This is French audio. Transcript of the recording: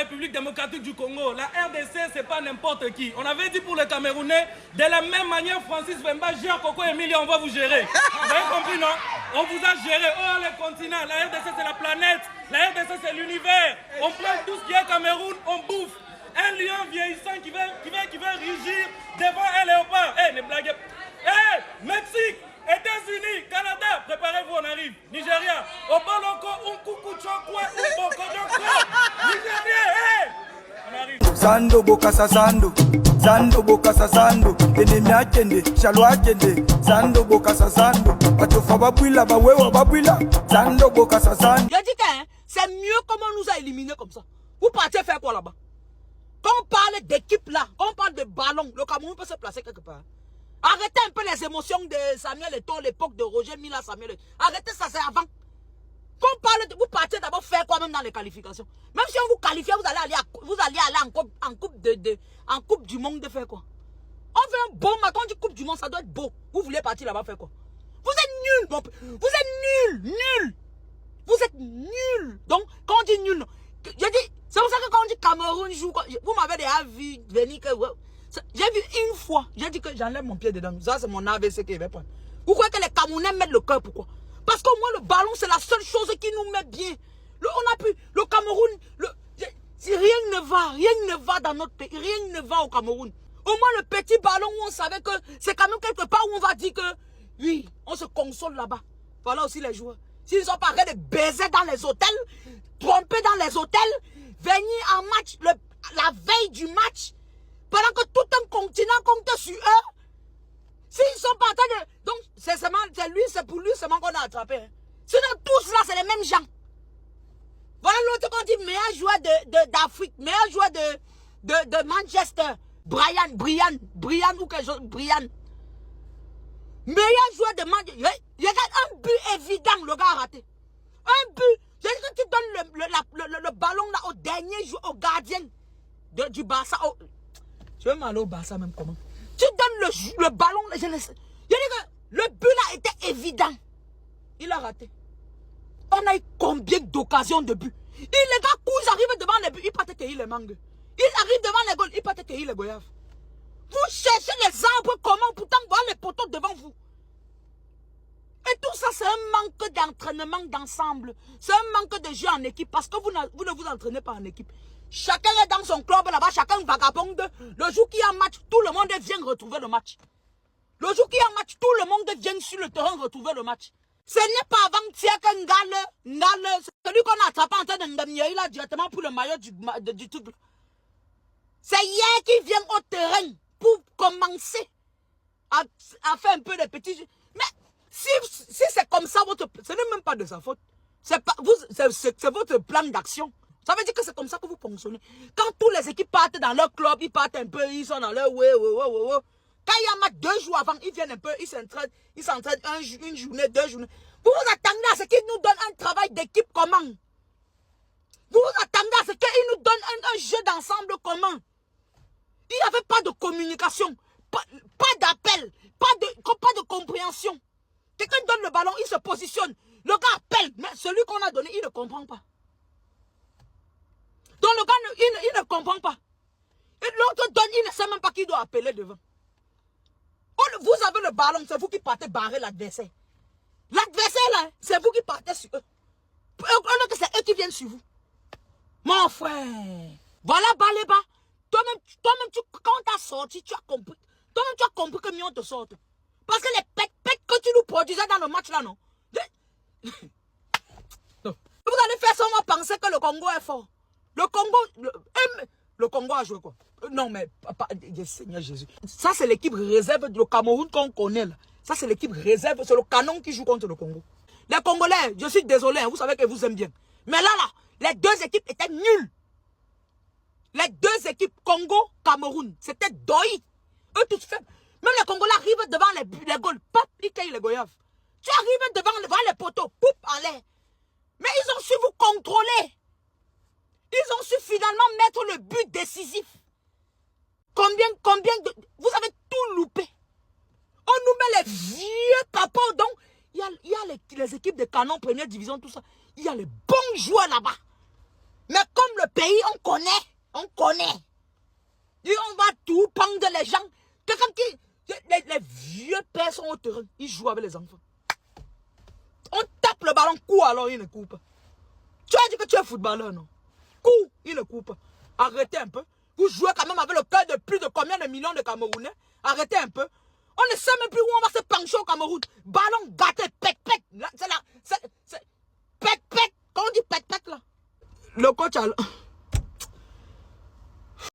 République démocratique du Congo. La RDC, c'est pas n'importe qui. On avait dit pour les Camerounais, de la même manière, Francis Vemba, Jean Coco Emilia, on va vous gérer. Vous avez compris, non? On vous a géré. Oh, les continents. La RDC, c'est la planète. La RDC, c'est l'univers. On prend tout ce qui est Cameroun, on bouffe. Un lion vieillissant qui va rugir devant un léopard. Eh, les blagues. Eh, Mexique, États-Unis, Canada, préparez-vous, on arrive. Nigeria, Oboloko, Unkukuchokwe, Unbokodoko. Nigeria, eh, on arrive. Zando bokasa zando, zando bokasa zando, enemi akende, chalo akende, zando bokasa zando, batofa babwila, bawewa babwila, zando bokasa zando. Je dis que hein, c'est mieux comment on nous a éliminés comme ça. Vous partez faire quoi là-bas? Quand on parle d'équipe là, quand on parle de ballon, le Cameroun peut se placer quelque part. Arrêtez un peu les émotions de Samuel Eto'o, l'époque de Roger Mila, Samuel Eto'o. Arrêtez ça, c'est avant. Quand on parle de... Vous partez d'abord faire quoi même dans les qualifications? Même si on vous qualifie, vous allez aller en coupe du monde de faire quoi? On fait un bon match, on dit coupe du monde, ça doit être beau. Vous voulez partir là-bas faire quoi? Vous êtes nuls, vous êtes nuls. Vous êtes nuls. Donc, quand on dit nul, je dis... C'est pour ça que quand on dit Cameroun joue, vous m'avez déjà vu venir que... J'ai vu une fois, j'ai dit que j'enlève mon pied dedans. Ça, c'est mon AVC qui va prendre. Vous croyez que les Camerounais mettent le cœur, pourquoi? Parce qu'au moins le ballon, c'est la seule chose qui nous met bien. On a pu... Le Cameroun... Si rien ne va dans notre pays. Rien ne va au Cameroun. Au moins le petit ballon où on savait que c'est quand même quelque part où on va dire que... Oui, on se console là-bas. Voilà aussi les joueurs. S'ils sont pas arrêtés de baiser dans les hôtels, tromper dans les hôtels, venir en match la veille du match, pendant que tout un continent compte sur eux, s'ils sont pas en train de... Donc, c'est pour lui seulement qu'on a attrapé. Hein. Sinon, tous là, c'est les mêmes gens. Voilà l'autre qu'on dit meilleur joueur d'Afrique, meilleur joueur de Manchester, Brian ou quelque chose, Brian. Meilleur joueur de Manchester. Il y a un but évident, le gars a raté. Un but. J'ai dit que tu donnes le ballon là au dernier joueur, au gardien du Barça. Je vais m'aller au Barça même comment. Tu donnes le ballon, j'ai dit que le but là était évident. Il a raté. On a eu combien d'occasions de but? Les gars ils arrivent devant les buts, ils partent cueillir les mangues. Ils arrivent devant les goals, ils partent cueillir les goyaves. Vous cherchez les arbres comment, pourtant voir les poteaux devant vous. Et tout ça, c'est un manque d'entraînement d'ensemble. C'est un manque de jeu en équipe parce que vous ne vous entraînez pas en équipe. Chacun est dans son club là-bas, chacun vagabonde. Le jour qu'il y a un match, tout le monde vient retrouver le match. Le jour qu'il y a un match, tout le monde vient sur le terrain retrouver le match. Ce n'est pas avant-hier qu'un Ngale, celui qu'on a attrapé en train de Ndamnier, il a directement pour le maillot du truc. C'est hier qu'il vient au terrain pour commencer à faire un peu de petits... Mais si c'est comme ça, ce n'est même pas de sa faute. C'est votre plan d'action. Ça veut dire que c'est comme ça que vous fonctionnez. Quand toutes les équipes partent dans leur club, ils partent un peu, ils sont dans leur... Quand il y a un match 2 jours avant, ils viennent un peu, ils s'entraînent une journée, 2 journées. Vous vous attendez à ce qu'ils nous donnent un travail d'équipe comment? Vous vous attendez à ce qu'ils nous donnent un jeu d'ensemble comment? Il n'y avait pas de communication, pas d'appel, pas de compréhension. Quelqu'un donne le ballon, il se positionne. Le gars appelle, mais celui qu'on a donné, il ne comprend pas. Donc le gars, il ne comprend pas. Et l'autre donne, il ne sait même pas qui doit appeler devant. Vous avez le ballon, c'est vous qui partez barrer l'adversaire. L'adversaire là, c'est vous qui partez sur eux. C'est eux qui viennent sur vous. Mon frère, voilà Baléba. Toi-même, quand tu as sorti, tu as compris. Toi-même, tu as compris que mieux on te sorte. Parce que les pètes que tu nous produisais dans le match là, non. Vous allez faire seulement penser que le Congo est fort. Le Congo a joué quoi? Non, mais Seigneur Jésus. Ça, c'est l'équipe réserve du Cameroun qu'on connaît là. Ça, c'est l'équipe réserve. C'est le canon qui joue contre le Congo. Les Congolais, je suis désolé, vous savez que vous aimez bien. Mais là, les deux équipes étaient nulles. Les deux équipes, Congo-Cameroun, c'était doi. Eux, tous faibles. Même les Congolais arrivent devant les goals. Pop, ils cueillent les goyaves. Tu arrives devant les poteaux. Poup, en l'air. Mais ils ont su vous contrôler. Ils ont su finalement mettre le but décisif. Combien de... Vous avez tout loupé. On nous met les vieux capots. Donc, il y a les équipes de canon, première division, tout ça. Il y a les bons joueurs là-bas. Mais comme le pays, on connaît. On connaît. Et on va tout pendre les gens. Quelqu'un qui... Les vieux pères sont au terrain. Ils jouent avec les enfants. On tape le ballon, coup alors il ne coupe pas. Tu as dit que tu es footballeur, non? Coup, il ne coupe pas. Arrêtez un peu. Vous jouez quand même avec le cœur de plus de combien de millions de Camerounais? Arrêtez un peu. On ne sait même plus où on va se pencher au Cameroun. Ballon gâté, pec, pec. C'est là, c'est pec, pec. Quand on dit pec, pec là. Le coach a...